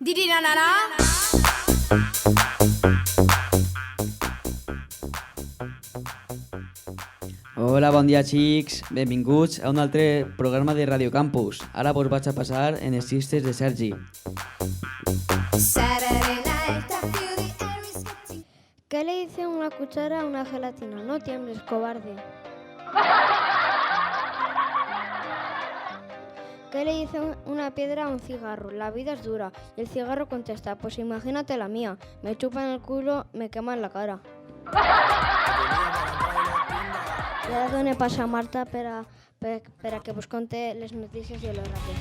Dirinanana. Hola, bon dia, xics. Benvinguts a un altre programa de Radio Campus. Ara vos vaig a passar en els xistes de Sergi. ¿Qué le dice una cuchara a una gelatina? No tiembles, cobarde. ¿Qué le dice una piedra a un cigarro? La vida es dura. Y el cigarro contesta, pues imagínate la mía. Me chupan el culo, me queman la cara. I ara dono pas a Marta per a que vos conte les notícies de l'horari.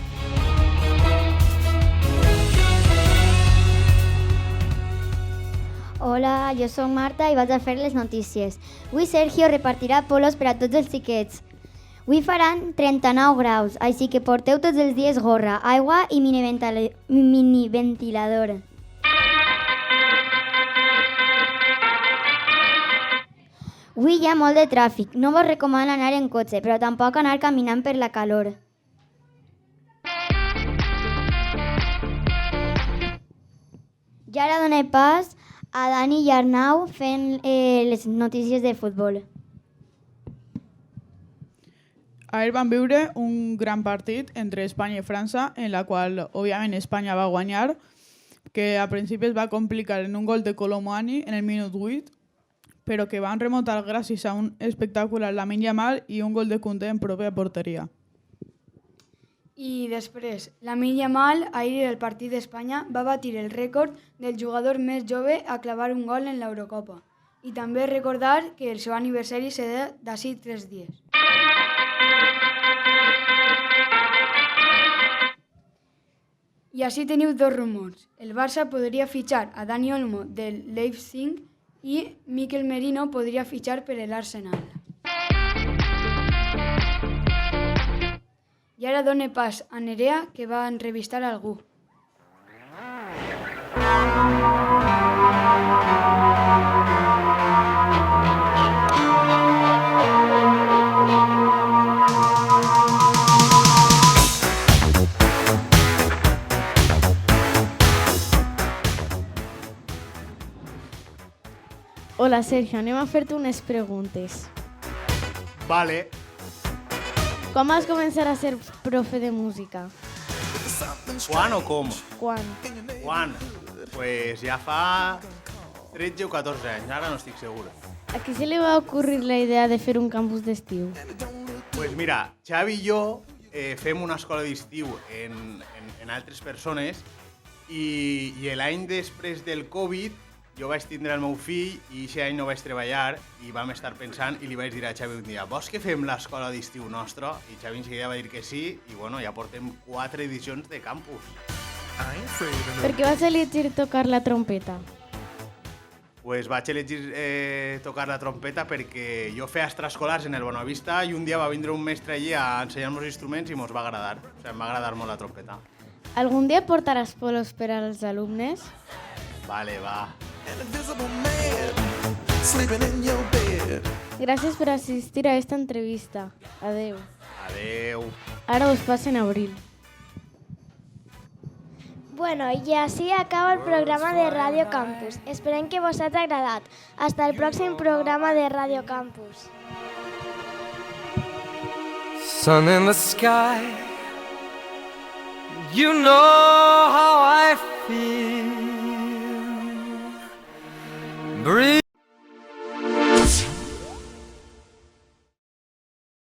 Hola, jo sóc Marta i vaig a fer les notícies. Avui Sergio repartirà polos per a tots els xiquets. Avui faran 39 graus, així que porteu tots els dies gorra, aigua i miniventilador. Avui hi ha molt de tràfic. No vos recomano anar en cotxe, però tampoc anar caminant per la calor. I ara donem pas a Dani i Arnau fent les notícies de futbol. Ahir vam viure un gran partit entre Espanya i França, en la qual, òbviament, Espanya va guanyar, que a principi es va complicar en un gol de Colomani en el minut 8, però que van remuntar gràcies a un espectacular Lamine Yamal i un gol de Koundé en pròpia porteria. I després, Lamine Yamal, ahir el partit d'Espanya, va batir el rècord del jugador més jove a clavar un gol en l'Eurocopa. I també recordar que el seu aniversari serà d'ací 3 dies. I així teniu dos rumors. El Barça podria fitxar a Dani Olmo del Leipzig i Mikel Merino podria fitxar per l'Arsenal. I ara done pas a Nerea, que va entrevistar algú. Hola, Sergio, anem a fer-te unes preguntes. Vale. Com vas començar a ser profe de música? Quan o com? Quan? Quan? Pues ja fa 13 o 14 anys, ara no estic segur. A qui se li va ocurrir la idea de fer un campus d'estiu? Pues mira, Xavi i jo fem una escola d'estiu en altres persones i l'any després del Covid jo vaig tindre el meu fill i aquest any no vaig treballar i vam estar pensant i li vaig dir a Xavi un dia vols que fem l'escola d'estiu nostra? I Xavi enseguida va dir que sí i bueno, ja portem 4 edicions de campus. Per què vas elegir tocar la trompeta? Pues vaig elegir tocar la trompeta perquè jo feia extraescolars en el Bonavista i un dia va vindre un mestre allí a ensenyar-nos instruments i mos va agradar. O sigui, em va agradar molt la trompeta. Algun dia portaràs polos per als alumnes? Vale, va. Gràcies per assistir a esta entrevista. Adeu. Adeu. Ara us passen a Abril. Bueno, y así acaba el programa de Radio Campus. Esperem que vos hagi agradat. Hasta el pròxim programa de Radio Campus. Sun in the sky, you know